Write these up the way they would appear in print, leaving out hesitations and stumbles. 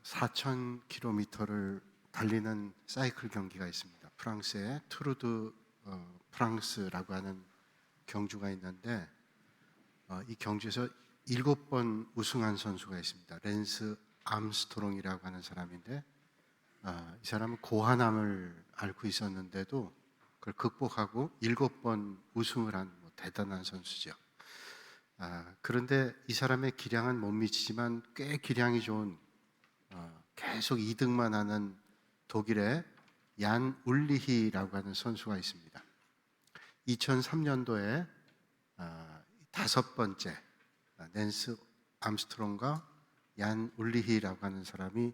4,000km를 달리는 사이클 경기가 있습니다. 프랑스의 투르드 프랑스라고 하는 경주가 있는데 이 경주에서 7번 우승한 선수가 있습니다. 랜스 암스트롱이라고 하는 사람인데 이 사람은 고환암을 앓고 있었는데도 그걸 극복하고 7번 우승을 한 대단한 선수죠. 그런데 이 사람의 기량은 못 미치지만 꽤 기량이 좋은 계속 2등만 하는 독일의 얀 울리히라고 하는 선수가 있습니다. 2003년도에 5번째 낸스 암스트롱과 얀 울리히라고 하는 사람이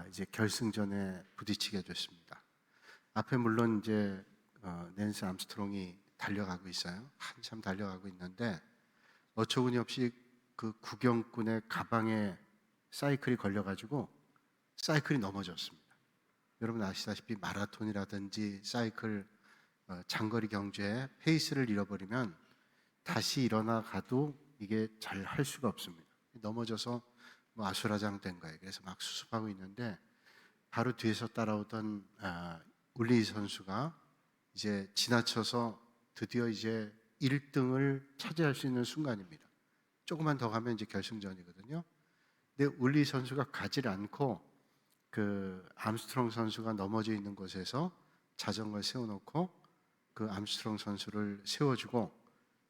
이제 결승전에 부딪히게 됐습니다. 앞에 물론 이제 낸스 암스트롱이 달려가고 있어요. 한참 달려가고 있는데 어처구니 없이 그 구경꾼의 가방에 사이클이 걸려가지고 사이클이 넘어졌습니다. 여러분 아시다시피 마라톤이라든지 사이클 장거리 경주에 페이스를 잃어버리면 다시 일어나 가도 이게 잘 할 수가 없습니다. 넘어져서 아수라장 된 거예요. 그래서 막 수습하고 있는데 바로 뒤에서 따라오던 울리 선수가 이제 지나쳐서 드디어 이제 1등을 차지할 수 있는 순간입니다. 조금만 더 가면 이제 결승전이거든요. 근데 울리 선수가 가지를 않고 그 암스트롱 선수가 넘어져 있는 곳에서 자전거를 세워놓고 그 암스트롱 선수를 세워주고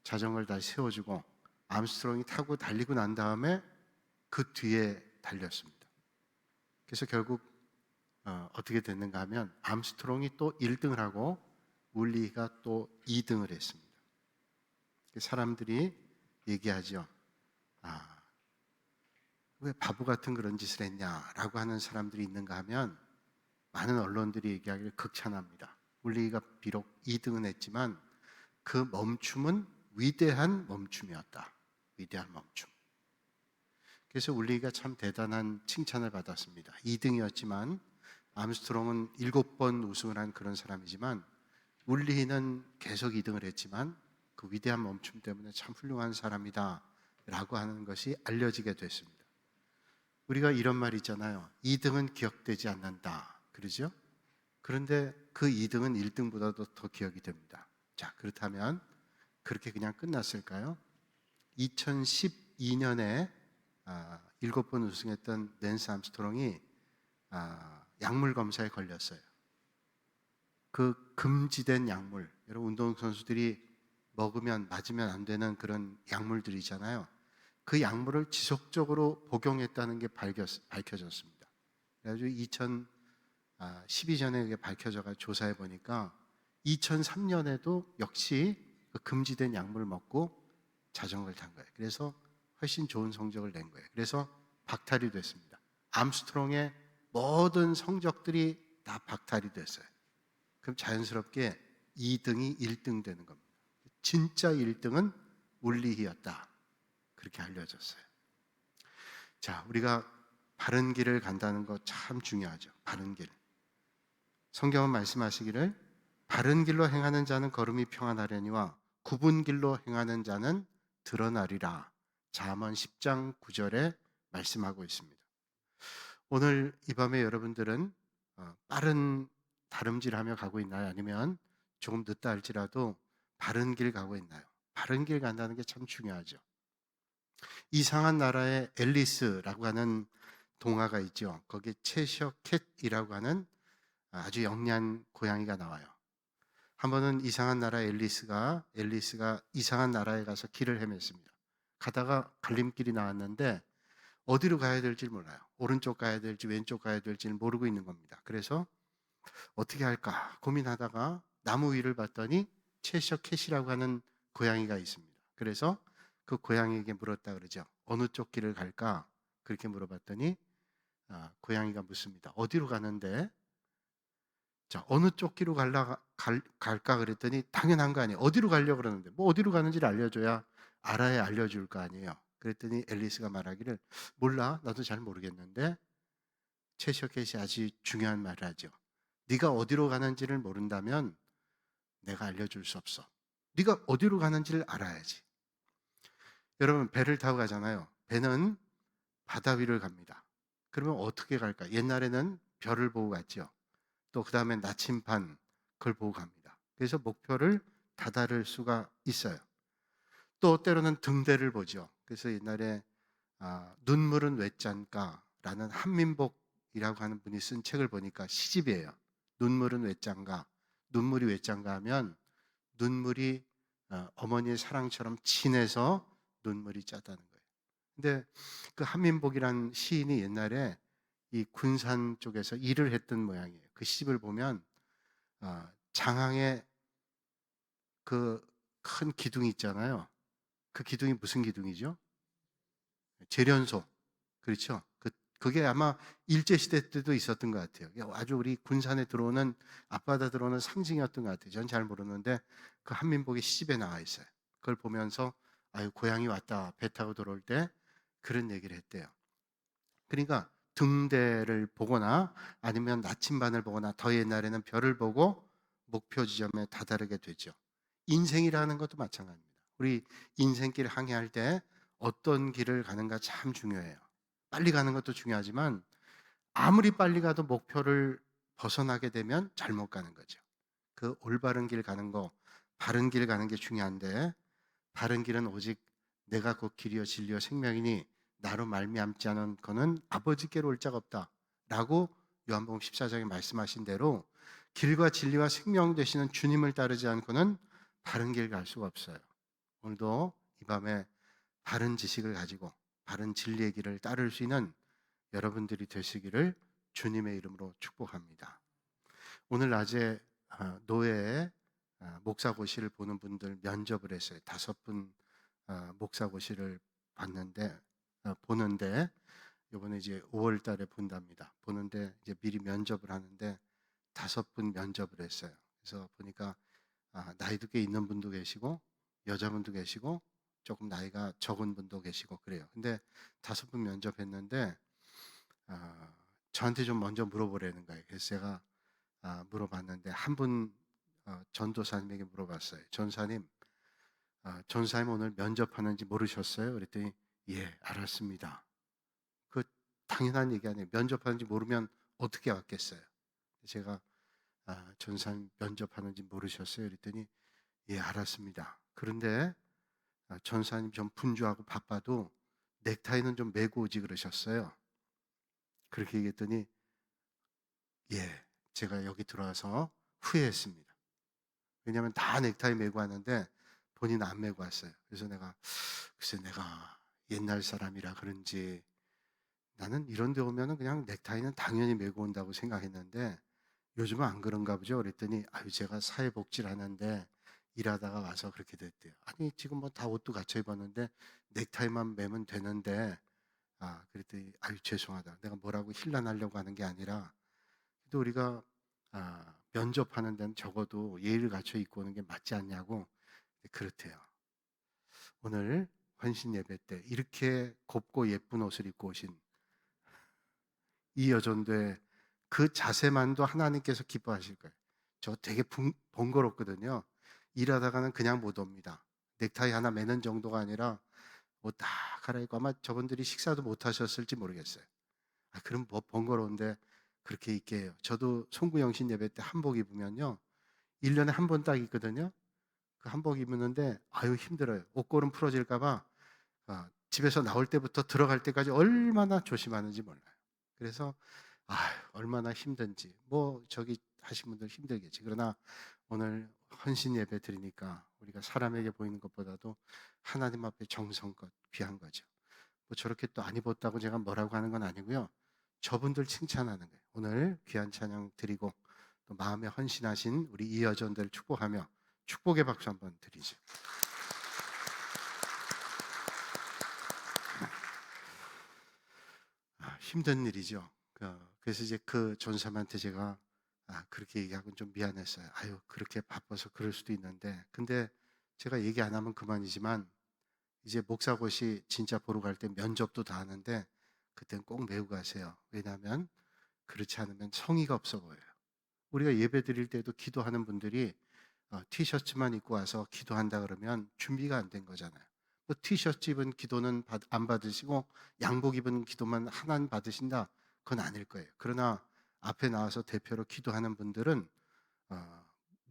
자전거를 다시 세워주고 암스트롱이 타고 달리고 난 다음에 그 뒤에 달렸습니다. 그래서 결국 어떻게 됐는가 하면 암스트롱이 또 1등을 하고 울리가 또 2등을 했습니다. 사람들이 얘기하죠. 왜 바보 같은 그런 짓을 했냐라고 하는 사람들이 있는가 하면 많은 언론들이 얘기하기를 극찬합니다. 울리가 비록 2등은 했지만 그 멈춤은 위대한 멈춤이었다. 위대한 멈춤. 그래서 울리가 참 대단한 칭찬을 받았습니다. 2등이었지만 암스트롱은 7번 우승을 한 그런 사람이지만 울리는 계속 2등을 했지만 그 위대한 멈춤 때문에 참 훌륭한 사람이다 라고 하는 것이 알려지게 됐습니다. 우리가 이런 말 있잖아요. 2등은 기억되지 않는다. 그러죠? 그런데 그 2등은 1등보다도 더 기억이 됩니다. 자, 그렇다면 그렇게 그냥 끝났을까요? 2012년에 7번 우승했던 낸스 암스트롱이 약물 검사에 걸렸어요. 그 금지된 약물, 여러분 운동선수들이 먹으면 맞으면 안 되는 그런 약물들이잖아요. 그 약물을 지속적으로 복용했다는 게 밝혀졌습니다. 그래가지고 2012년에 그게 밝혀져가 조사해 보니까 2003년에도 역시 그 금지된 약물을 먹고 자전거를 탄 거예요. 그래서 훨씬 좋은 성적을 낸 거예요. 그래서 박탈이 됐습니다. 암스트롱의 모든 성적들이 다 박탈이 됐어요. 그럼 자연스럽게 2등이 1등 되는 겁니다. 진짜 1등은 울리히였다. 그렇게 알려졌어요. 자, 우리가 바른 길을 간다는 거 참 중요하죠. 바른 길. 성경은 말씀하시기를 바른 길로 행하는 자는 걸음이 평안하려니와 굽은 길로 행하는 자는 드러나리라. 잠언 10장 9절에 말씀하고 있습니다. 오늘 이 밤에 여러분들은 빠른 다름질하며 가고 있나요? 아니면 조금 늦다 할지라도 바른 길 가고 있나요? 바른 길 간다는 게 참 중요하죠. 이상한 나라의 앨리스라고 하는 동화가 있죠. 거기에 채셔 캣이라고 하는 아주 영리한 고양이가 나와요. 한 번은 이상한 나라 앨리스가 이상한 나라에 가서 길을 헤맸습니다. 가다가 갈림길이 나왔는데 어디로 가야 될지 몰라요. 오른쪽 가야 될지 왼쪽 가야 될지를 모르고 있는 겁니다. 그래서 어떻게 할까 고민하다가 나무 위를 봤더니 채셔 캣이라고 하는 고양이가 있습니다. 그래서 그 고양이에게 물었다 그러죠. 어느 쪽 길을 갈까? 그렇게 물어봤더니 고양이가 묻습니다. 어디로 가는데? 자, 어느 쪽 길로 갈까 그랬더니 당연한 거 아니에요. 어디로 가려고 그러는데 뭐 어디로 가는지를 알려줘야 알아야 알려줄 거 아니에요. 그랬더니 앨리스가 말하기를 몰라 나도 잘 모르겠는데 채셔 캣이 아주 중요한 말을 하죠. 네가 어디로 가는지를 모른다면 내가 알려줄 수 없어. 네가 어디로 가는지를 알아야지. 여러분 배를 타고 가잖아요. 배는 바다 위를 갑니다. 그러면 어떻게 갈까? 옛날에는 별을 보고 갔죠. 또 그 다음에 나침반 그걸 보고 갑니다. 그래서 목표를 다다를 수가 있어요. 또 때로는 등대를 보죠. 그래서 옛날에 눈물은 외짠가라는 한민복이라고 하는 분이 쓴 책을 보니까 시집이에요. 눈물은 외짠가. 눈물이 외짠가 하면 눈물이 어머니의 사랑처럼 진해서 눈물이 짜다는 거예요. 근데 그 한민복이란 시인이 옛날에 이 군산 쪽에서 일을 했던 모양이에요. 그 시집을 보면 장항에 그 큰 기둥이 있잖아요. 그 기둥이 무슨 기둥이죠? 재련소. 그렇죠? 그게 아마 일제시대 때도 있었던 것 같아요. 아주 우리 군산에 들어오는, 앞바다 들어오는 상징이었던 것 같아요. 전 잘 모르는데 그 한민복의 시집에 나와 있어요. 그걸 보면서 아유, 고향이 왔다. 배 타고 들어올 때 그런 얘기를 했대요. 그러니까 등대를 보거나 아니면 나침반을 보거나 더 옛날에는 별을 보고 목표 지점에 다다르게 되죠. 인생이라는 것도 마찬가지입니다. 우리 인생길 항해할 때 어떤 길을 가는가 참 중요해요. 빨리 가는 것도 중요하지만 아무리 빨리 가도 목표를 벗어나게 되면 잘못 가는 거죠. 그 올바른 길 가는 거, 바른 길 가는 게 중요한데 바른 길은 오직 내가 곧 길이요 진리요 생명이니 나로 말미암지 않은 거는 아버지께로 올 자가 없다 라고 요한복음 14장에 말씀하신 대로 길과 진리와 생명 되시는 주님을 따르지 않고는 바른 길 갈 수가 없어요. 오늘도 이 밤에 바른 지식을 가지고 바른 진리의 길을 따를 수 있는 여러분들이 되시기를 주님의 이름으로 축복합니다. 오늘 낮에 노예의 목사고시를 보는 분들 면접을 했어요. 5분 목사고시를 보는데 이번에 이제 5월 달에 본답니다. 보는데 이제 미리 면접을 하는데 5분 면접을 했어요. 그래서 보니까 나이도 꽤 있는 분도 계시고 여자분도 계시고 조금 나이가 적은 분도 계시고 그래요. 근데 5분 면접했는데 저한테 좀 먼저 물어보라는 거예요. 그래서 제가 물어봤는데 한 분 전도사님에게 물어봤어요. 전사님 오늘 면접하는지 모르셨어요? 그랬더니 예, 알았습니다. 그 당연한 얘기 아니에요. 면접하는지 모르면 어떻게 왔겠어요? 제가 전사님 면접하는지 모르셨어요? 그랬더니 예, 알았습니다. 그런데 전사님 좀 분주하고 바빠도 넥타이는 좀 메고 오지 그러셨어요. 그렇게 얘기했더니 예, 제가 여기 들어와서 후회했습니다. 왜냐하면 다 넥타이 메고 왔는데 본인 안 메고 왔어요. 그래서 글쎄 내가 옛날 사람이라 그런지 나는 이런 데 오면은 그냥 넥타이는 당연히 메고 온다고 생각했는데 요즘은 안 그런가 보죠. 그랬더니 아유 제가 사회복지를 하는데 일하다가 와서 그렇게 됐대요. 아니 지금 뭐 다 옷도 갖춰 입었는데 넥타이만 매면 되는데 그랬더니 아유 죄송하다. 내가 뭐라고 힐난하려고 하는 게 아니라 또 우리가 면접하는 데는 적어도 예의를 갖춰 입고 오는 게 맞지 않냐고 그렇대요. 오늘 헌신 예배 때 이렇게 곱고 예쁜 옷을 입고 오신 이 여전대 그 자세만도 하나님께서 기뻐하실 거예요. 저 되게 번거롭거든요. 일하다가는 그냥 못 옵니다. 넥타이 하나 매는 정도가 아니라 옷 다 갈아입고 아마 저분들이 식사도 못 하셨을지 모르겠어요. 그럼 뭐 번거로운데 그렇게 입게 해요. 저도 송구영신 예배 때 한복 입으면요. 1년에 한 번 딱 입거든요. 그 한복 입는데 아유 힘들어요. 옷걸음 풀어질까봐 집에서 나올 때부터 들어갈 때까지 얼마나 조심하는지 몰라요. 그래서 얼마나 힘든지 뭐 저기 하신 분들 힘들겠지. 그러나 오늘 헌신 예배 드리니까 우리가 사람에게 보이는 것보다도 하나님 앞에 정성껏 귀한 거죠. 뭐 저렇게 또 안 입었다고 제가 뭐라고 하는 건 아니고요. 저분들 칭찬하는 거예요. 오늘 귀한 찬양 드리고 또 마음에 헌신하신 우리 이 여전들 축복하며 축복의 박수 한번 드리죠. 힘든 일이죠. 그래서 이제 그 전사님한테 제가 그렇게 얘기하고는 좀 미안했어요. 아유 그렇게 바빠서 그럴 수도 있는데 근데 제가 얘기 안 하면 그만이지만 이제 목사고시 진짜 보러 갈 때 면접도 다 하는데 그땐 꼭 메고 가세요. 왜냐하면 그렇지 않으면 성의가 없어 보여요. 우리가 예배 드릴 때도 기도하는 분들이 티셔츠만 입고 와서 기도한다 그러면 준비가 안 된 거잖아요. 뭐 티셔츠 입은 기도는 안 받으시고 양복 입은 기도만 하나는 받으신다. 그건 아닐 거예요. 그러나 앞에 나와서 대표로 기도하는 분들은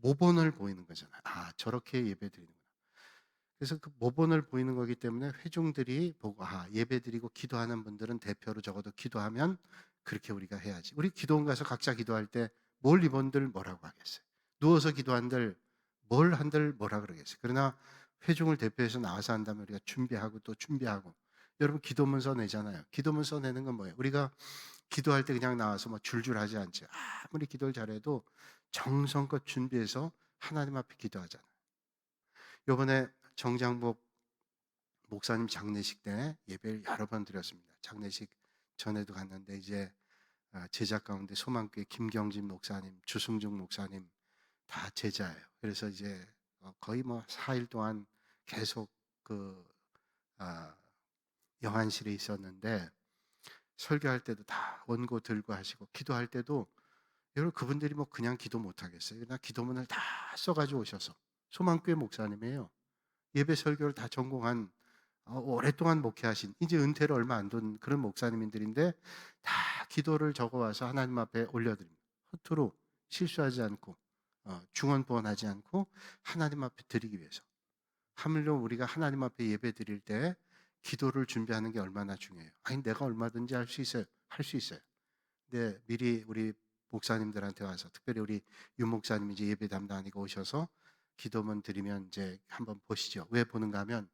모본을 보이는 거잖아요. 아, 저렇게 예배드리는구나. 그래서 그 모본을 보이는 거기 때문에 회중들이 보고 예배드리고 기도하는 분들은 대표로 적어도 기도하면 그렇게 우리가 해야지. 우리 기도원 가서 각자 기도할 때 뭘 이번들 뭐라고 하겠어요? 누워서 기도한들 뭘 한들 뭐라 그러겠어요? 그러나 회중을 대표해서 나와서 한다면 우리가 준비하고 또 준비하고. 여러분 기도문서 내잖아요. 기도문서 내는 건 뭐예요? 우리가 기도할 때 그냥 나와서 뭐 줄줄 하지 않죠. 아무리 기도를 잘해도 정성껏 준비해서 하나님 앞에 기도하잖아요. 요번에 정장복 목사님 장례식 때 예배를 여러 번 드렸습니다. 장례식 전에도 갔는데 이제 제자 가운데 소망교회 김경진 목사님, 주승중 목사님 다 제자예요. 그래서 이제 거의 뭐 4일 동안 계속 그 영안실에 있었는데 설교할 때도 다 원고 들고 하시고 기도할 때도 여러분 그분들이 뭐 그냥 기도 못 하겠어요. 그러나 기도문을 다 써가지고 오셔서 소망교회 목사님이에요. 예배 설교를 다 전공한 오랫동안 목회하신 이제 은퇴를 얼마 안 둔 그런 목사님들인데 다 기도를 적어와서 하나님 앞에 올려드립니다. 허투루 실수하지 않고 중언부언하지 않고 하나님 앞에 드리기 위해서. 하물며 우리가 하나님 앞에 예배 드릴 때 기도를 준비하는 게 얼마나 중요해요. 아니 내가 얼마든지 할 수 있어요. 할 수 있어요. 근데 미리 우리 목사님들한테 와서 특별히 우리 윤 목사님이 이제 예배 담당이고 오셔서 기도문 드리면 이제 한번 보시죠. 왜 보는가 하면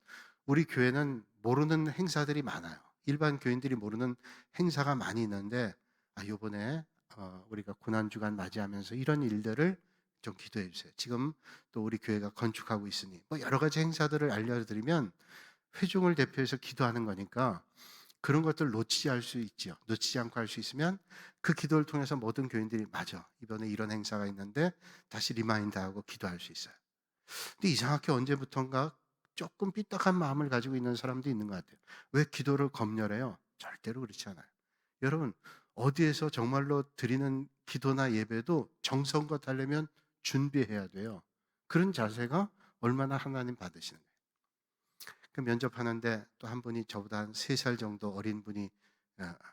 우리 교회는 모르는 행사들이 많아요. 일반 교인들이 모르는 행사가 많이 있는데 요번에 우리가 고난주간 맞이하면서 이런 일들을 좀 기도해 주세요. 지금 또 우리 교회가 건축하고 있으니 뭐 여러 가지 행사들을 알려드리면 회중을 대표해서 기도하는 거니까 그런 것들 놓치지 않을 수 있지요. 놓치지 않고 할 수 있으면 그 기도를 통해서 모든 교인들이 맞아. 이번에 이런 행사가 있는데 다시 리마인드하고 기도할 수 있어요. 근데 이상하게 언제부턴가 조금 삐딱한 마음을 가지고 있는 사람도 있는 것 같아요. 왜 기도를 검열해요? 절대로 그렇지 않아요. 여러분, 어디에서 정말로 드리는 기도나 예배도 정성껏 하려면 준비해야 돼요. 그런 자세가 얼마나 하나님 받으시는 거예요. 그 면접하는데 또 한 분이 저보다 한 3살 정도 어린 분이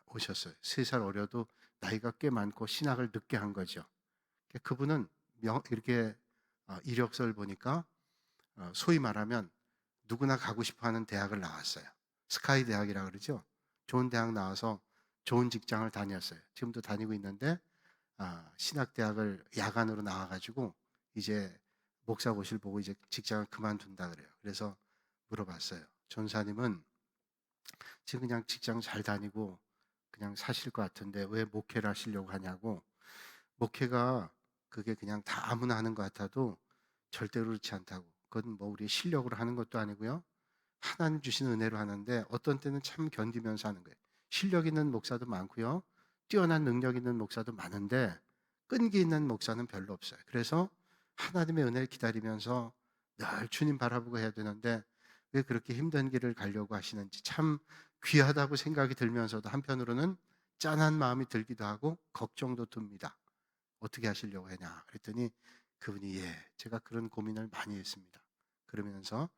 오셨어요. 3살 어려도 나이가 꽤 많고 신학을 늦게 한 거죠. 그분은 이렇게 이력서를 보니까 소위 말하면 누구나 가고 싶어하는 대학을 나왔어요. 스카이 대학이라 그러죠. 좋은 대학 나와서 좋은 직장을 다녔어요. 지금도 다니고 있는데 신학대학을 야간으로 나와가지고 이제 목사고시를 보고 이제 직장을 그만둔다 그래요. 그래서 물어봤어요. 전사님은 지금 그냥 직장 잘 다니고 그냥 사실 것 같은데 왜 목회를 하시려고 하냐고. 목회가 그게 그냥 다 아무나 하는 것 같아도 절대로 그렇지 않다고. 그건 뭐 우리의 실력으로 하는 것도 아니고요. 하나님 주신 은혜로 하는데 어떤 때는 참 견디면서 하는 거예요. 실력 있는 목사도 많고요. 뛰어난 능력 있는 목사도 많은데 끈기 있는 목사는 별로 없어요. 그래서 하나님의 은혜를 기다리면서 늘 주님 바라보고 해야 되는데 왜 그렇게 힘든 길을 가려고 하시는지 참 귀하다고 생각이 들면서도 한편으로는 짠한 마음이 들기도 하고 걱정도 듭니다. 어떻게 하시려고 하냐 그랬더니 그분이 제가 그런 고민을 많이 했습니다. 그러면서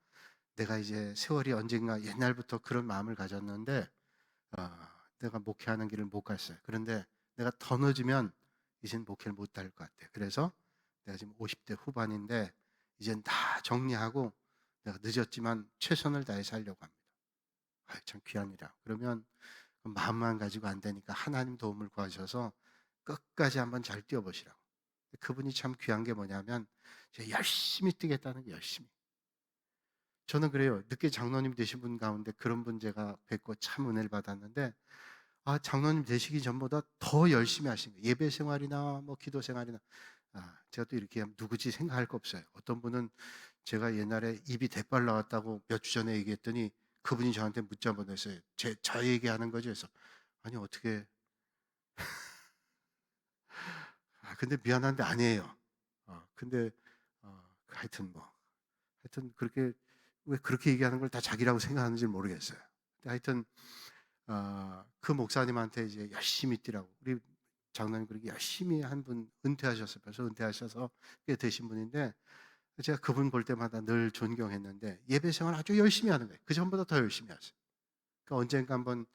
내가 이제 세월이 언젠가 옛날부터 그런 마음을 가졌는데 내가 목회하는 길을 못 갔어요. 그런데 내가 더 늦으면 이젠 목회를 못 할 것 같아요. 그래서 내가 지금 50대 후반인데 이젠 다 정리하고 내가 늦었지만 최선을 다해서 하려고 합니다. 참 귀한 일이야. 그러면 마음만 가지고 안 되니까 하나님 도움을 구하셔서 끝까지 한번 잘 뛰어보시라고. 그분이 참 귀한 게 뭐냐면 제가 열심히 뛰겠다는 게 열심히. 저는 그래요. 늦게 장로님 되신 분 가운데 그런 분 제가 뵙고 참 은혜를 받았는데 장로님 되시기 전보다 더 열심히 하신 거예요. 예배 생활이나 뭐 기도 생활이나 제가 또 이렇게 하면 누구지 생각할 거 없어요. 어떤 분은 제가 옛날에 입이 대빨 나왔다고 몇 주 전에 얘기했더니 그분이 저한테 문자 보냈어요. 저 얘기하는 거죠. 그래서 아니 어떻게 근데 미안한데 아니에요. 근데 하여튼 그렇게 왜 그렇게 얘기하는 걸 다 자기라고 생각하는지 모르겠어요. 근데 하여튼 그 목사님한테 이제 열심히 뛰라고 우리 장로님 그렇게 열심히 한 분 은퇴하셨어요. 벌써 은퇴하셔서 꽤 되신 분인데 제가 그분 볼 때마다 늘 존경했는데 예배 생활 아주 열심히 하는 거예요. 그 전보다 더 열심히 하세요. 그러니까 언젠가 한번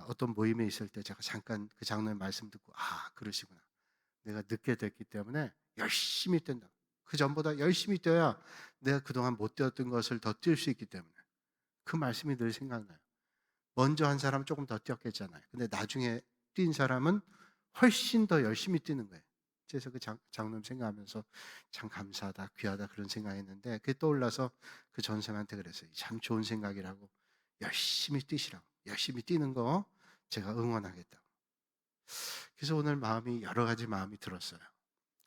어떤 모임에 있을 때 제가 잠깐 그 장로의 말씀 듣고 그러시구나. 내가 늦게 됐기 때문에 열심히 뛴다. 그 전보다 열심히 뛰어야 내가 그동안 못 뛰었던 것을 더 뛸 수 있기 때문에. 그 말씀이 늘 생각나요. 먼저 한 사람은 조금 더 뛰었겠잖아요. 근데 나중에 뛴 사람은 훨씬 더 열심히 뛰는 거예요. 그래서 그 장로님 생각하면서 참 감사하다, 귀하다 그런 생각했는데 그게 떠올라서 그 전사님한테 그랬어요. 참 좋은 생각이라고. 열심히 뛰시라고. 열심히 뛰는 거 제가 응원하겠다고. 그래서 오늘 마음이 여러 가지 마음이 들었어요.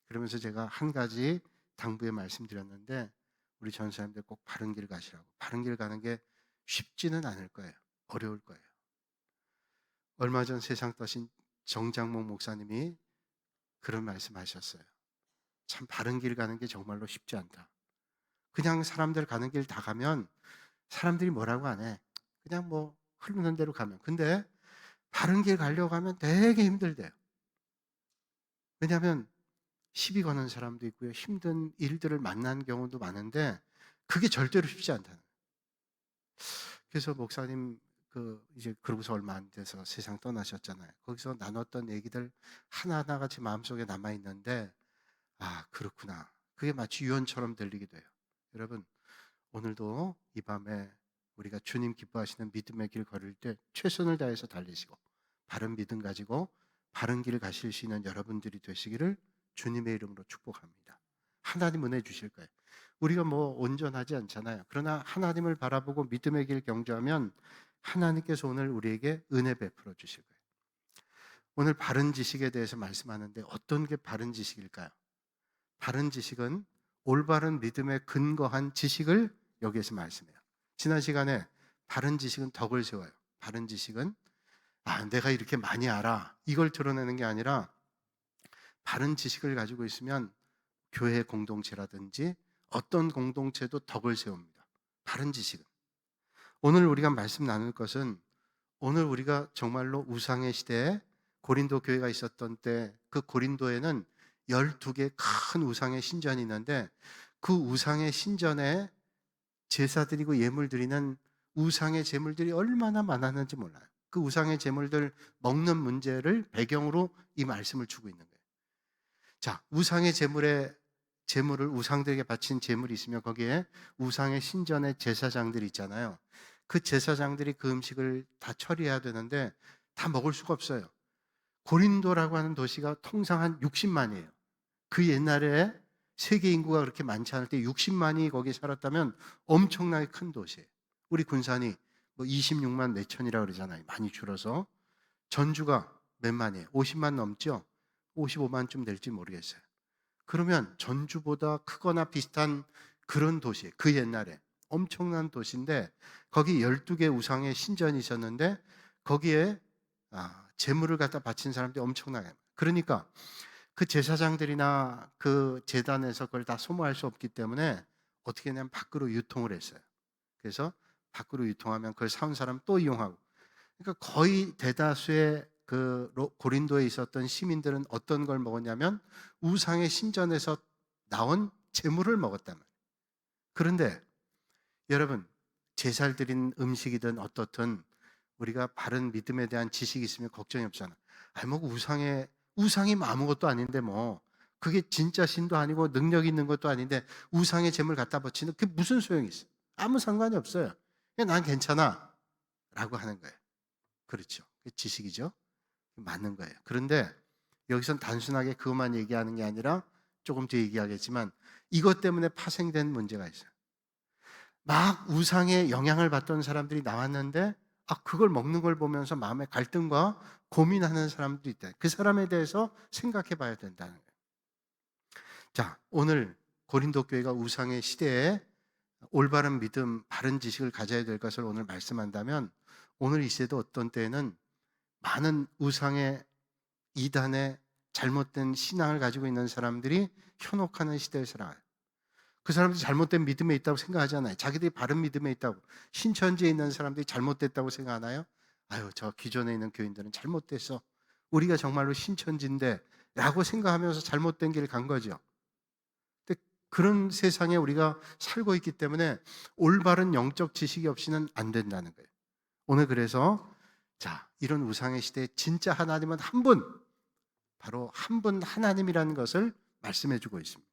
그러면서 제가 한 가지 당부에 말씀드렸는데 우리 전사님들 꼭 바른 길 가시라고. 바른 길 가는 게 쉽지는 않을 거예요. 어려울 거예요. 얼마 전 세상 떠신 정장목 목사님이 그런 말씀하셨어요. 참 바른 길 가는 게 정말로 쉽지 않다. 그냥 사람들 가는 길 다 가면 사람들이 뭐라고 안 해. 그냥 뭐 흐르는 대로 가면. 근데 바른 길 가려고 하면 되게 힘들대요. 왜냐하면 시비 거는 사람도 있고요. 힘든 일들을 만난 경우도 많은데 그게 절대로 쉽지 않다는 거예요. 그래서 목사님 이제 그러고서 얼마 안 돼서 세상 떠나셨잖아요. 거기서 나눴던 얘기들 하나하나가 제 마음속에 남아 있는데 그렇구나. 그게 마치 유언처럼 들리기도 해요. 여러분, 오늘도 이 밤에 우리가 주님 기뻐하시는 믿음의 길 걸을 때 최선을 다해서 달리시고 바른 믿음 가지고 바른 길 가실 수 있는 여러분들이 되시기를 주님의 이름으로 축복합니다. 하나님 은혜 주실 거예요. 우리가 뭐 온전하지 않잖아요. 그러나 하나님을 바라보고 믿음의 길 경주하면 하나님께서 오늘 우리에게 은혜 베풀어 주실 거예요. 오늘 바른 지식에 대해서 말씀하는데 어떤 게 바른 지식일까요? 바른 지식은 올바른 믿음에 근거한 지식을 여기에서 말씀해요. 지난 시간에 바른 지식은 덕을 세워요. 바른 지식은 내가 이렇게 많이 알아. 이걸 드러내는 게 아니라 바른 지식을 가지고 있으면 교회 공동체라든지 어떤 공동체도 덕을 세웁니다. 바른 지식은. 오늘 우리가 말씀 나눌 것은 오늘 우리가 정말로 우상의 시대에 고린도 교회가 있었던 때 그 고린도에는 12개 큰 우상의 신전이 있는데 그 우상의 신전에 제사 드리고 예물 드리는 우상의 제물들이 얼마나 많았는지 몰라요. 그 우상의 제물들 먹는 문제를 배경으로 이 말씀을 주고 있는 거예요. 자, 우상의 제물을 우상들에게 바친 제물이 있으면 거기에 우상의 신전의 제사장들이 있잖아요. 그 제사장들이 그 음식을 다 처리해야 되는데 다 먹을 수가 없어요. 고린도라고 하는 도시가 통상 한 60만이에요. 그 옛날에 세계 인구가 그렇게 많지 않을 때 60만이 거기 살았다면 엄청나게 큰 도시예요. 우리 군산이 뭐 26만 몇천이라고 그러잖아요. 많이 줄어서. 전주가 몇 만이에요? 50만 넘죠? 55만쯤 될지 모르겠어요. 그러면 전주보다 크거나 비슷한 그런 도시, 그 옛날에 엄청난 도시인데 거기 12개 우상의 신전이 있었는데 거기에 재물을 갖다 바친 사람들이 엄청나게. 그러니까 그 제사장들이나 그 제단에서 그걸 다 소모할 수 없기 때문에 어떻게 했냐면 밖으로 유통을 했어요. 그래서 밖으로 유통하면 그걸 사온 사람 또 이용하고. 그러니까 거의 대다수의 그 고린도에 있었던 시민들은 어떤 걸 먹었냐면 우상의 신전에서 나온 재물을 먹었단 말이에요. 그런데 여러분, 제살 드린 음식이든 어떻든 우리가 바른 믿음에 대한 지식이 있으면 걱정이 없잖아. 뭐 우상이 아무것도 아닌데 뭐 그게 진짜 신도 아니고 능력 있는 것도 아닌데 우상의 재물 갖다 바치는 그게 무슨 소용이 있어? 아무 상관이 없어요. 그냥 난 괜찮아 라고 하는 거예요. 그렇죠. 그게 지식이죠. 맞는 거예요. 그런데 여기선 단순하게 그것만 얘기하는 게 아니라 조금 뒤에 얘기하겠지만 이것 때문에 파생된 문제가 있어요. 막 우상의 영향을 받던 사람들이 나왔는데 그걸 먹는 걸 보면서 마음에 갈등과 고민하는 사람도 있다. 그 사람에 대해서 생각해 봐야 된다는 거예요. 자, 오늘 고린도 교회가 우상의 시대에 올바른 믿음, 바른 지식을 가져야 될 것을 오늘 말씀한다면 오늘 이 시대도 어떤 때에는 많은 우상의 이단의 잘못된 신앙을 가지고 있는 사람들이 현혹하는 시대에 살아요. 그 사람들이 잘못된 믿음에 있다고 생각하잖아요. 자기들이 바른 믿음에 있다고. 신천지에 있는 사람들이 잘못됐다고 생각하나요? 저 기존에 있는 교인들은 잘못됐어. 우리가 정말로 신천지인데 라고 생각하면서 잘못된 길을 간 거죠. 근데 그런 세상에 우리가 살고 있기 때문에 올바른 영적 지식이 없이는 안 된다는 거예요. 오늘 그래서 이런 우상의 시대에 진짜 하나님은 한 분, 바로 한 분 하나님이라는 것을 말씀해 주고 있습니다.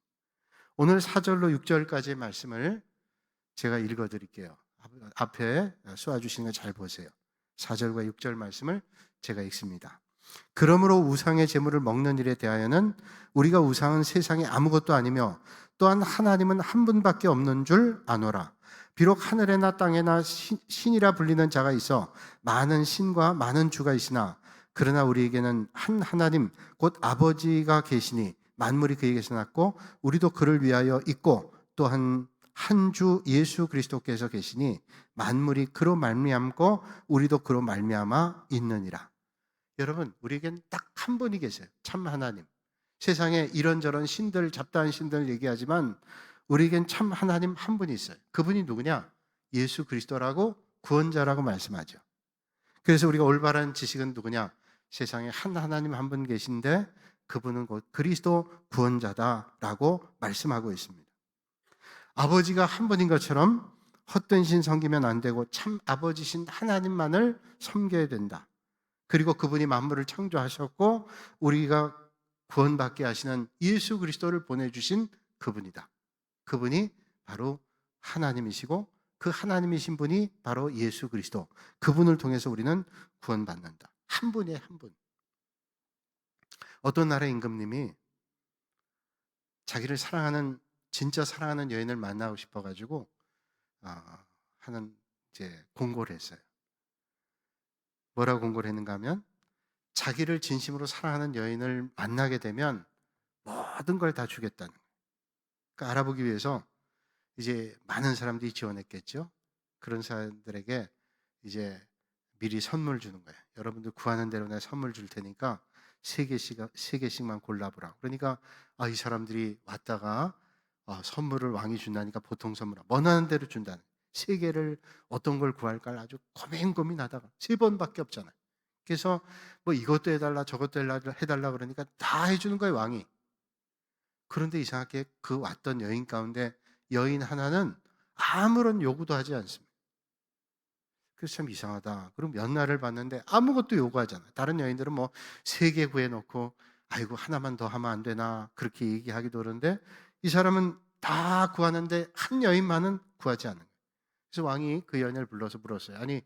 오늘 4절로 6절까지의 말씀을 제가 읽어 드릴게요. 앞에 쏘아주시는 거 잘 보세요. 4절과 6절 말씀을 제가 읽습니다. 그러므로 우상의 제물을 먹는 일에 대하여는 우리가 우상은 세상에 아무것도 아니며 또한 하나님은 한 분밖에 없는 줄 아노라. 비록 하늘에나 땅에나 신이라 불리는 자가 있어 많은 신과 많은 주가 있으나 그러나 우리에게는 한 하나님 곧 아버지가 계시니 만물이 그에게서 났고 우리도 그를 위하여 있고 또한 한 주 예수 그리스도께서 계시니 만물이 그로 말미암고 우리도 그로 말미암아 있느니라. 여러분, 우리에겐 딱 한 분이 계세요. 참 하나님. 세상에 이런저런 신들, 잡다한 신들 얘기하지만 우리에겐 참 하나님 한 분이 있어요. 그분이 누구냐? 예수 그리스도라고 구원자라고 말씀하죠. 그래서 우리가 올바른 지식은 누구냐? 세상에 한 하나님 한 분 계신데 그분은 곧 그리스도 구원자다라고 말씀하고 있습니다. 아버지가 한 분인 것처럼 헛된 신 섬기면 안 되고 참 아버지신 하나님만을 섬겨야 된다. 그리고 그분이 만물을 창조하셨고 우리가 구원받게 하시는 예수 그리스도를 보내주신 그분이다. 그분이 바로 하나님이시고 그 하나님이신 분이 바로 예수 그리스도. 그분을 통해서 우리는 구원받는다. 한 분이에요, 한 분. 어떤 나라의 임금님이 자기를 사랑하는 진짜 사랑하는 여인을 만나고 싶어가지고 하는 이제 공고를 했어요. 뭐라고 공고를 했는가 하면 자기를 진심으로 사랑하는 여인을 만나게 되면 모든 걸 다 주겠다는 거예요. 그러니까 알아보기 위해서 이제 많은 사람들이 지원했겠죠. 그런 사람들에게 이제 미리 선물 주는 거예요. 여러분들 구하는 대로 내가 선물 줄 테니까 세 개씩만 골라보라. 그러니까 이 사람들이 왔다가 선물을 왕이 준다니까 보통 선물 원하는 대로 준다는 거예요. 세 개를 어떤 걸 구할까 아주 고민하다가 세 번밖에 없잖아요. 그래서 뭐 이것도 해달라 저것도 해달라 그러니까 다 해주는 거예요, 왕이. 그런데 이상하게 그 왔던 여인 가운데 여인 하나는 아무런 요구도 하지 않습니다. 그래서 참 이상하다. 그럼 몇 날을 봤는데 아무것도 요구하잖아요. 다른 여인들은 뭐 3개 구해놓고 아이고 하나만 더 하면 안 되나 그렇게 얘기하기도 그러는데 이 사람은 다 구하는데 한 여인만은 구하지 않는 거예요. 그래서 왕이 그 여인을 불러서 물었어요. 아니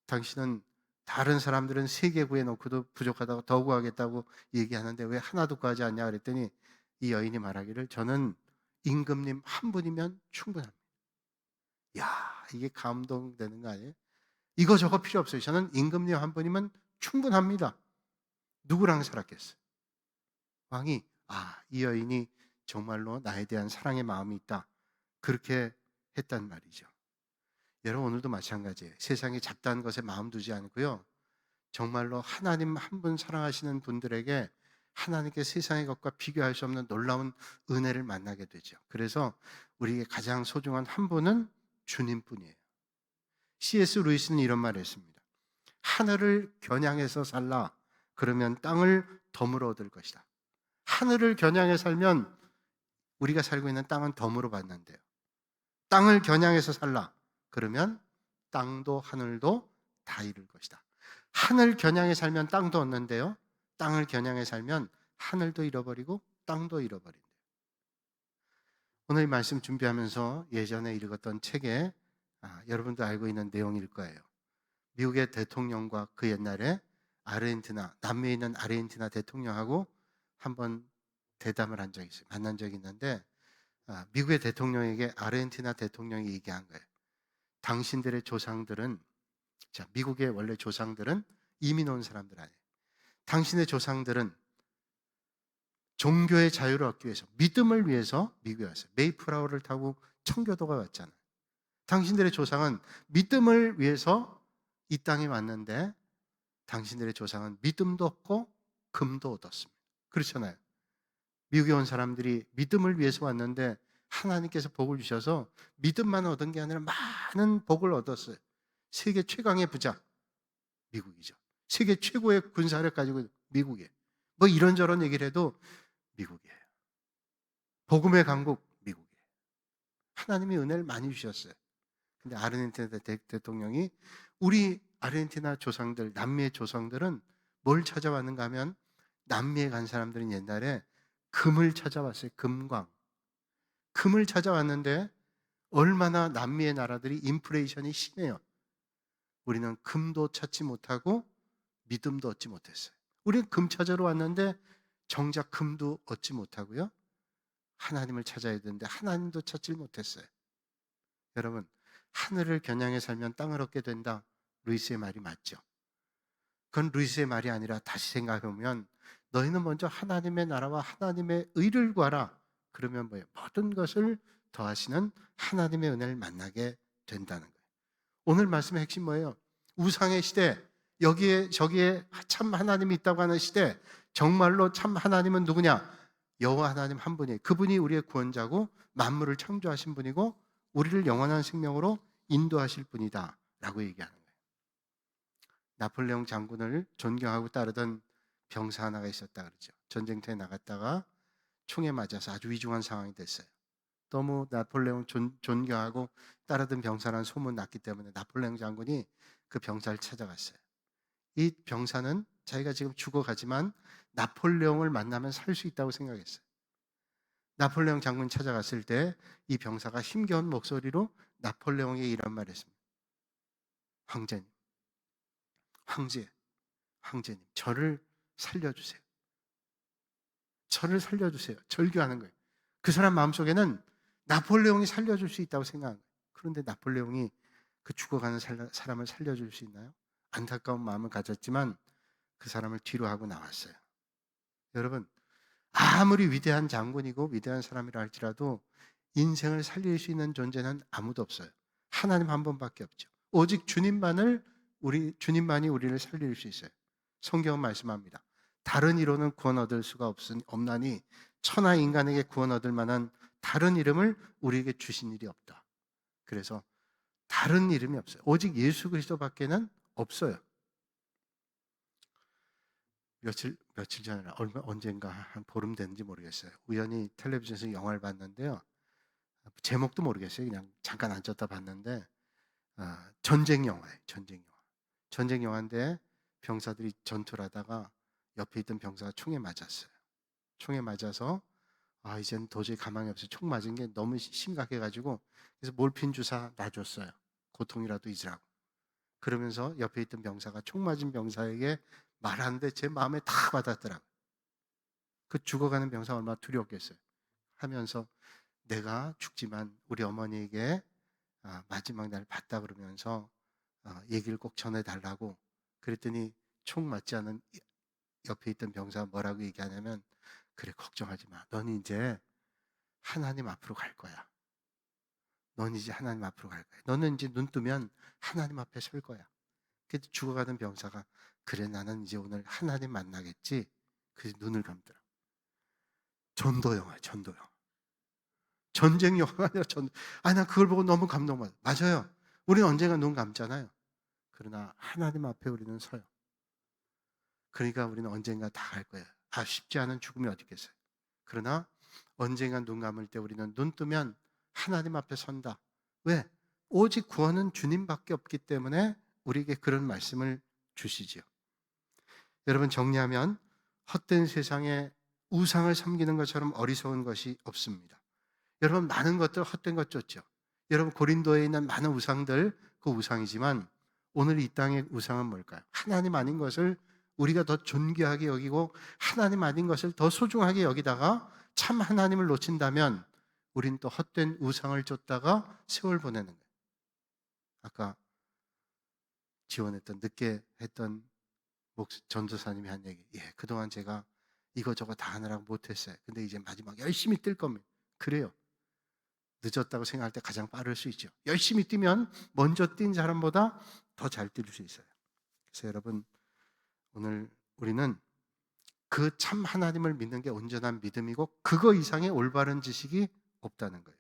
당신은 다른 사람들은 3개 구해놓고도 부족하다고 더 구하겠다고 얘기하는데 왜 하나도 구하지 않냐 그랬더니 이 여인이 말하기를 저는 임금님 한 분이면 충분합니다. 야, 이게 감동되는 거 아니에요? 이거 저거 필요 없어요. 저는 임금님 한 분이면 충분합니다. 누구랑 살았겠어요? 왕이 이 여인이 정말로 나에 대한 사랑의 마음이 있다. 그렇게 했단 말이죠. 여러분 오늘도 마찬가지예요. 세상에 잡다한 것에 마음 두지 않고요. 정말로 하나님 한 분 사랑하시는 분들에게 하나님께 세상의 것과 비교할 수 없는 놀라운 은혜를 만나게 되죠. 그래서 우리에게 가장 소중한 한 분은 주님뿐이에요. C.S. 루이스는 이런 말을 했습니다. 하늘을 겨냥해서 살라. 그러면 땅을 덤으로 얻을 것이다. 하늘을 겨냥해 살면 우리가 살고 있는 땅은 덤으로 받는데요. 땅을 겨냥해서 살라. 그러면 땅도 하늘도 다 이룰 것이다. 하늘 겨냥해 살면 땅도 얻는데요. 땅을 겨냥해 살면 하늘도 잃어버리고 땅도 잃어버린대요. 오늘 이 말씀 준비하면서 예전에 읽었던 책에 여러분도 알고 있는 내용일 거예요. 미국의 대통령과 그 옛날에 남미에 있는 아르헨티나 대통령하고 한번 대담을 한 적이 있어요. 만난 적이 있는데 미국의 대통령에게 아르헨티나 대통령이 얘기한 거예요. 당신들의 조상들은 미국의 원래 조상들은 이민 온 사람들 아니에요. 당신의 조상들은 종교의 자유를 얻기 위해서 믿음을 위해서 미국에 왔어요. 메이플라워를 타고 청교도가 왔잖아요. 당신들의 조상은 믿음을 위해서 이 땅에 왔는데 당신들의 조상은 믿음도 얻고 금도 얻었습니다. 그렇잖아요. 미국에 온 사람들이 믿음을 위해서 왔는데 하나님께서 복을 주셔서 믿음만 얻은 게 아니라 많은 복을 얻었어요. 세계 최강의 부자 미국이죠. 세계 최고의 군사력 가지고 미국이에요. 뭐 이런저런 얘기를 해도 미국이에요. 복음의 강국 미국이에요. 하나님이 은혜를 많이 주셨어요. 근데 아르헨티나 대통령이 우리 아르헨티나 조상들, 남미의 조상들은 뭘 찾아왔는가 하면 남미에 간 사람들은 옛날에 금을 찾아왔어요. 금광. 금을 찾아왔는데 얼마나 남미의 나라들이 인플레이션이 심해요. 우리는 금도 찾지 못하고 믿음도 얻지 못했어요. 우리는 금 찾으러 왔는데 정작 금도 얻지 못하고요. 하나님을 찾아야 되는데 하나님도 찾지 못했어요. 여러분, 하늘을 겨냥해 살면 땅을 얻게 된다. 루이스의 말이 맞죠? 그건 루이스의 말이 아니라 다시 생각해보면 너희는 먼저 하나님의 나라와 하나님의 의를 구하라. 그러면 뭐예요? 모든 것을 더하시는 하나님의 은혜를 만나게 된다는 거예요. 오늘 말씀의 핵심 뭐예요? 우상의 시대, 여기에 저기에 참 하나님이 있다고 하는 시대, 정말로 참 하나님은 누구냐? 여호와 하나님 한 분이에요. 그분이 우리의 구원자고 만물을 창조하신 분이고 우리를 영원한 생명으로 인도하실 분이다 라고 얘기하는 거예요. 나폴레옹 장군을 존경하고 따르던 병사 하나가 있었다 그러죠. 전쟁터에 나갔다가 총에 맞아서 아주 위중한 상황이 됐어요. 너무 나폴레옹 존경하고 따르던 병사라는 소문 났기 때문에 나폴레옹 장군이 그 병사를 찾아갔어요. 이 병사는 자기가 지금 죽어가지만 나폴레옹을 만나면 살 수 있다고 생각했어요. 나폴레옹 장군 찾아갔을 때 이 병사가 힘겨운 목소리로 나폴레옹에게 이런 말을 했습니다. 황제님, 황제님, 저를 살려주세요. 저를 살려주세요. 절규하는 거예요. 그 사람 마음속에는 나폴레옹이 살려줄 수 있다고 생각한 거예요. 그런데 나폴레옹이 그 죽어가는 사람을 살려줄 수 있나요? 안타까운 마음을 가졌지만 그 사람을 뒤로 하고 나왔어요. 여러분, 아무리 위대한 장군이고 위대한 사람이라 할지라도 인생을 살릴 수 있는 존재는 아무도 없어요. 하나님 한 분밖에 없죠. 오직 주님만이 우리를 살릴 수 있어요. 성경은 말씀합니다. 다른 이로는 구원 얻을 수가 없나니 천하 인간에게 구원 얻을 만한 다른 이름을 우리에게 주신 일이 없다. 그래서 다른 이름이 없어요. 오직 예수 그리스도밖에는 없어요. 며칠 전에 언젠가 한 보름 됐는지 모르겠어요. 우연히 텔레비전에서 영화를 봤는데요. 제목도 모르겠어요. 그냥 잠깐 앉았다 봤는데 전쟁 영화예요. 전쟁 영화인데 병사들이 전투를 하다가 옆에 있던 병사가 총에 맞았어요. 총에 맞아서 이제는 도저히 가망이 없어요. 총 맞은 게 너무 심각해가지고 그래서 몰핀 주사 놔줬어요. 고통이라도 잊으라고. 그러면서 옆에 있던 병사가 총 맞은 병사에게 말하는데 제 마음에 다 와닿더라고요. 그 죽어가는 병사가 얼마나 두려웠겠어요. 하면서 내가 죽지만 우리 어머니에게 마지막 날 봤다 그러면서 얘기를 꼭 전해달라고 그랬더니 총 맞지 않은 옆에 있던 병사가 뭐라고 얘기하냐면 그래 걱정하지 마. 넌 이제 하나님 앞으로 갈 거야. 넌 이제 하나님 앞으로 갈 거야. 너는 이제 눈 뜨면 하나님 앞에 설 거야. 그래도 죽어가던 병사가 그래 나는 이제 오늘 하나님 만나겠지. 그래서 눈을 감더라. 전도 영화. 전쟁 영화가 아니라 나 그걸 보고 너무 감동받아. 맞아요. 우리는 언젠가 눈 감잖아요. 그러나 하나님 앞에 우리는 서요. 그러니까 우리는 언젠가 다 갈 거예요. 쉽지 않은 죽음이 어디 있겠어요. 그러나 언젠가 눈 감을 때 우리는 눈 뜨면 하나님 앞에 선다. 왜? 오직 구원은 주님밖에 없기 때문에 우리에게 그런 말씀을 주시지요. 여러분 정리하면 헛된 세상에 우상을 섬기는 것처럼 어리석은 것이 없습니다. 여러분 많은 것들 헛된 것 쫓죠. 여러분 고린도에 있는 많은 우상들 그 우상이지만 오늘 이 땅의 우상은 뭘까요? 하나님 아닌 것을 우리가 더 존귀하게 여기고 하나님 아닌 것을 더 소중하게 여기다가 참 하나님을 놓친다면 우린 또 헛된 우상을 쫓다가 세월 보내는 거예요. 아까 지원했던 늦게 했던 전도사님이 한 얘기. 그동안 제가 이거저거 다 하느라고 못했어요. 근데 이제 마지막 열심히 뛸 겁니다. 그래요. 늦었다고 생각할 때 가장 빠를 수 있죠. 열심히 뛰면 먼저 뛴 사람보다 더 잘 뛸 수 있어요. 그래서 여러분 오늘 우리는 그 참 하나님을 믿는 게 온전한 믿음이고 그거 이상의 올바른 지식이 없다는 거예요.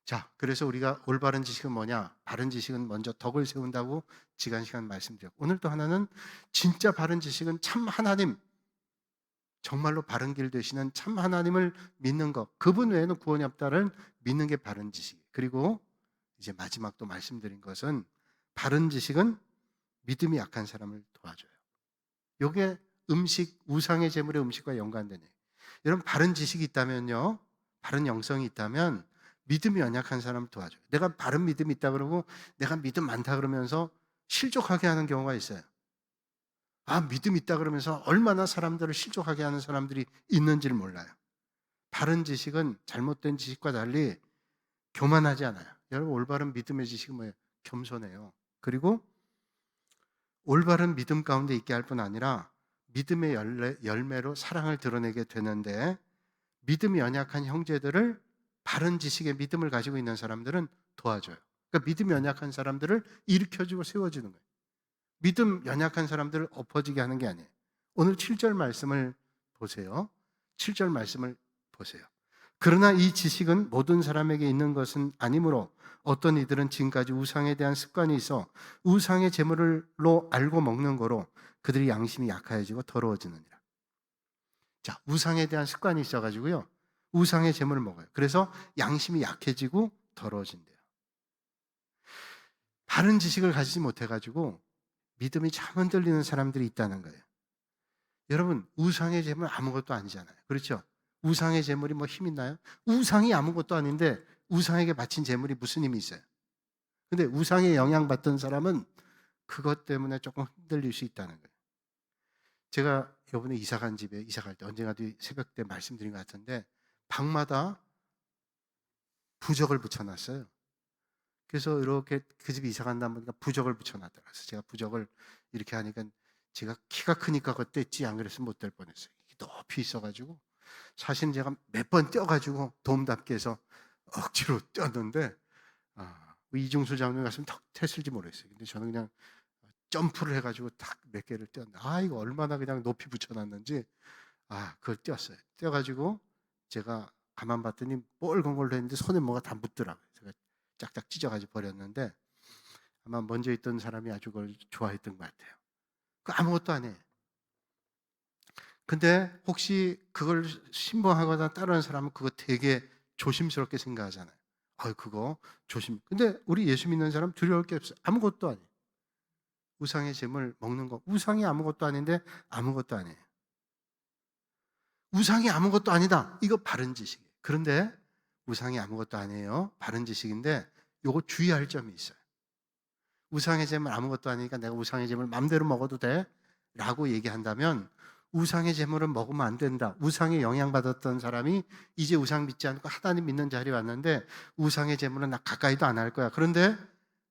자, 그래서 우리가 올바른 지식은 뭐냐? 바른 지식은 먼저 덕을 세운다고 지난 시간 말씀드렸고 오늘 또 하나는 진짜 바른 지식은 참 하나님 정말로 바른 길 되시는 참 하나님을 믿는 것 그분 외에는 구원이 없다를 믿는 게 바른 지식. 그리고 이제 마지막 또 말씀드린 것은 바른 지식은 믿음이 약한 사람을 도와줘요. 이게 우상의 제물의 음식과 연관되네. 여러분, 바른 지식이 있다면요, 바른 영성이 있다면 믿음이 연약한 사람을 도와줘요. 내가 바른 믿음이 있다 그러고 내가 믿음 많다 그러면서 실족하게 하는 경우가 있어요. 믿음 있다 그러면서 얼마나 사람들을 실족하게 하는 사람들이 있는지를 몰라요. 바른 지식은 잘못된 지식과 달리 교만하지 않아요. 여러분, 올바른 믿음의 지식은 뭐예요? 겸손해요. 그리고 올바른 믿음 가운데 있게 할 뿐 아니라 믿음의 열매로 사랑을 드러내게 되는데, 믿음이 연약한 형제들을 바른 지식의 믿음을 가지고 있는 사람들은 도와줘요. 그러니까 믿음이 연약한 사람들을 일으켜주고 세워주는 거예요. 믿음 연약한 사람들을 엎어지게 하는 게 아니에요. 오늘 7절 말씀을 보세요. 7절 말씀을 보세요. 그러나 이 지식은 모든 사람에게 있는 것은 아니므로 어떤 이들은 지금까지 우상에 대한 습관이 있어 우상의 제물로 알고 먹는 거로 그들이 양심이 약하여지고 더러워지느니라. 자, 우상에 대한 습관이 있어가지고요, 우상의 제물을 먹어요. 그래서 양심이 약해지고 더러워진대요. 바른 지식을 가지지 못해가지고 믿음이 참 흔들리는 사람들이 있다는 거예요. 여러분, 우상의 제물 아무것도 아니잖아요. 그렇죠? 우상의 제물이 뭐 힘 있나요? 우상이 아무것도 아닌데 우상에게 바친 제물이 무슨 힘이 있어요? 근데 우상에 영향받던 사람은 그것 때문에 조금 흔들릴 수 있다는 거예요. 제가 이번에 이사간 집에 이사갈 때 언젠가도 새벽 때 말씀드린 것 같은데, 방마다 부적을 붙여놨어요. 그래서 이렇게 그 집에 이사 간다 보니까 부적을 붙여놨더라고요. 그래서 제가 부적을 이렇게 하니까 제가 키가 크니까 그때 떼지, 안 그랬으면 못 될 뻔했어요. 높이 있어가지고 사실 제가 몇 번 뛰어가지고 도움답게 해서 억지로 뛰었는데, 이중수 장로님 갔으면 턱 텄을지 모르겠어요. 근데 저는 그냥 점프를 해가지고 탁 몇 개를 뛰었는데, 이거 얼마나 그냥 높이 붙여놨는지, 그걸 뛰었어요. 뛰어가지고 제가 가만 봤더니 뻘건 걸로 했는데 손에 뭐가 다 묻더라고요. 제가 짝짝 찢어가지고 버렸는데, 아마 먼저 있던 사람이 아주 그걸 좋아했던 것 같아요. 그 아무것도 안 해. 근데 혹시 그걸 신봉하거나 따르는 사람은 그거 되게 조심스럽게 생각하잖아요. 그거 조심. 근데 우리 예수 믿는 사람 두려울 게 없어요. 아무것도 아니에요. 우상의 제물 먹는 거, 우상이 아무것도 아닌데 아무것도 아니에요. 우상이 아무것도 아니다, 이거 바른 지식이에요. 그런데 우상이 아무것도 아니에요, 바른 지식인데 요거 주의할 점이 있어요. 우상의 제물 아무것도 아니니까 내가 우상의 제물 마음대로 먹어도 돼? 라고 얘기한다면 우상의 제물은 먹으면 안 된다. 우상에 영향받았던 사람이 이제 우상 믿지 않고 하나님 믿는 자리에 왔는데 우상의 제물은 나 가까이도 안 할 거야. 그런데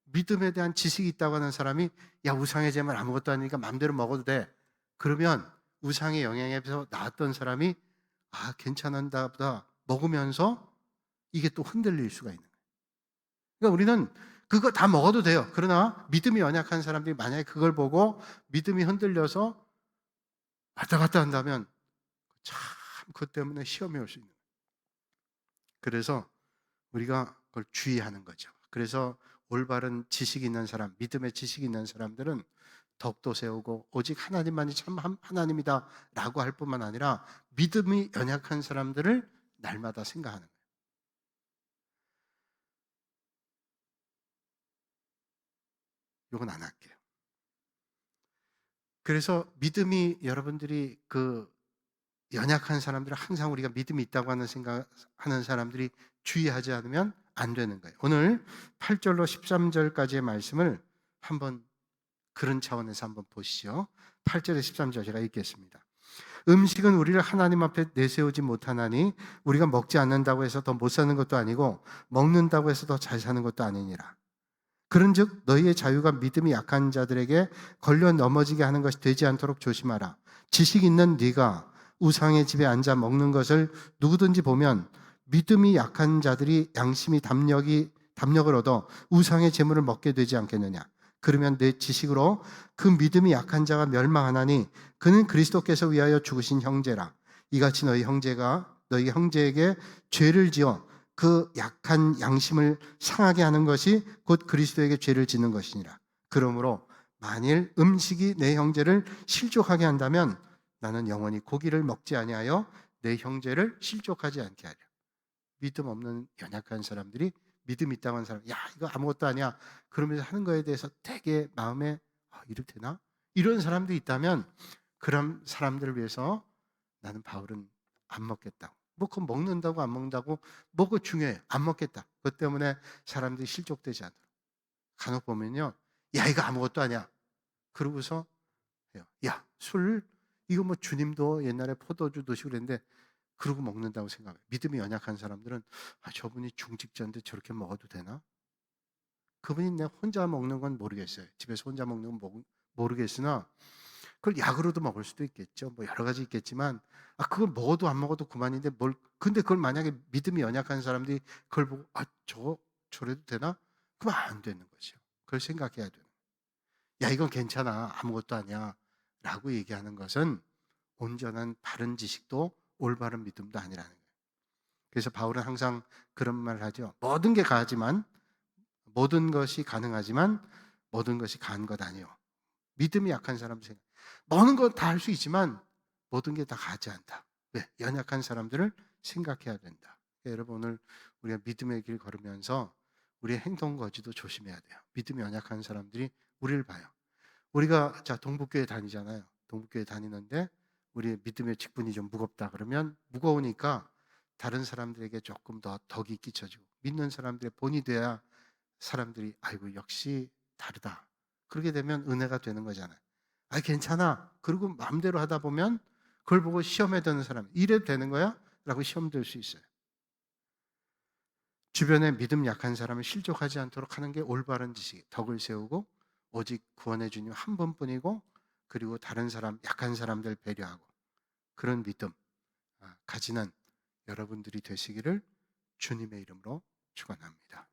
믿음에 대한 지식이 있다고 하는 사람이 야, 우상의 제물 아무것도 아니니까 마음대로 먹어도 돼. 그러면 우상의 영향에서 나왔던 사람이 괜찮은다 보다 먹으면서 이게 또 흔들릴 수가 있는 거예요. 그러니까 우리는 그거 다 먹어도 돼요. 그러나 믿음이 연약한 사람들이 만약에 그걸 보고 믿음이 흔들려서 왔다 갔다 한다면 참 그것 때문에 시험이 올 수 있는 거예요. 그래서 우리가 그걸 주의하는 거죠. 그래서 올바른 지식이 있는 사람, 믿음의 지식이 있는 사람들은 덕도 세우고 오직 하나님만이 참 하나님이다 라고 할 뿐만 아니라 믿음이 연약한 사람들을 날마다 생각하는 거예요. 이건 안 할게요. 그래서 믿음이 여러분들이 연약한 사람들은 항상 우리가 믿음이 있다고 하는 생각하는 사람들이 주의하지 않으면 안 되는 거예요. 오늘 8절로 13절까지의 말씀을 한번 그런 차원에서 한번 보시죠. 8절에 13절 제가 읽겠습니다. 음식은 우리를 하나님 앞에 내세우지 못하나니 우리가 먹지 않는다고 해서 더 못 사는 것도 아니고 먹는다고 해서 더 잘 사는 것도 아니니라. 그런즉 너희의 자유가 믿음이 약한 자들에게 걸려 넘어지게 하는 것이 되지 않도록 조심하라. 지식 있는 네가 우상의 집에 앉아 먹는 것을 누구든지 보면 믿음이 약한 자들이 양심이 담력을 얻어 우상의 제물을 먹게 되지 않겠느냐. 그러면 내 지식으로 그 믿음이 약한 자가 멸망하나니 그는 그리스도께서 위하여 죽으신 형제라. 이같이 너희 형제에게 죄를 지어 그 약한 양심을 상하게 하는 것이 곧 그리스도에게 죄를 짓는 것이니라. 그러므로 만일 음식이 내 형제를 실족하게 한다면 나는 영원히 고기를 먹지 아니하여 내 형제를 실족하지 않게 하려. 믿음 없는 연약한 사람들이 믿음 있다고 하는 사람, 야, 이거 아무것도 아니야 그러면서 하는 거에 대해서 되게 마음에 이렇게 되나? 이런 사람들이 있다면 그런 사람들을 위해서 나는 바울은 안 먹겠다고. 뭐 그거 먹는다고 안 먹는다고 뭐가 중요해. 안 먹겠다. 그것 때문에 사람들이 실족되지 않도록. 간혹 보면요. 야, 이거 아무것도 아니야. 그러고서 해요. 야, 술 이거 뭐 주님도 옛날에 포도주 드시고 그랬는데 그러고 먹는다고 생각해요. 믿음이 연약한 사람들은 저분이 중직자인데 저렇게 먹어도 되나? 그분이 내가 혼자 먹는 건 모르겠어요. 집에서 혼자 먹는 건 모르겠으나 그걸 약으로도 먹을 수도 있겠죠. 뭐 여러 가지 있겠지만 그걸 먹어도 안 먹어도 그만인데 근데 그걸 만약에 믿음이 연약한 사람들이 그걸 보고 저래도 되나? 그럼 안 되는 거죠. 그걸 생각해야 돼요. 야, 이건 괜찮아. 아무것도 아니야. 라고 얘기하는 것은 온전한 바른 지식도 올바른 믿음도 아니라는 거예요. 그래서 바울은 항상 그런 말을 하죠. 모든 것이 가능하지만 모든 것이 가한 것 아니요. 믿음이 약한 사람 생각. 모든 건 다 할 수 있지만 모든 게 다 가지 않다. 왜? 연약한 사람들을 생각해야 된다. 여러분 오늘 우리가 믿음의 길 걸으면서 우리의 행동 거지도 조심해야 돼요. 믿음이 연약한 사람들이 우리를 봐요. 우리가 동북교회 다니잖아요. 동북교회 다니는데 우리의 믿음의 직분이 좀 무겁다 그러면 무거우니까 다른 사람들에게 조금 더 덕이 끼쳐지고 믿는 사람들의 본이 돼야 사람들이 아이고 역시 다르다. 그렇게 되면 은혜가 되는 거잖아요. 괜찮아. 그리고 마음대로 하다 보면 그걸 보고 시험에 드는 사람 이래도 되는 거야? 라고 시험 들 수 있어요. 주변에 믿음 약한 사람을 실족하지 않도록 하는 게 올바른 지식, 덕을 세우고 오직 구원해 주님 한 분뿐이고 그리고 다른 사람, 약한 사람들 배려하고 그런 믿음 가지는 여러분들이 되시기를 주님의 이름으로 축원합니다.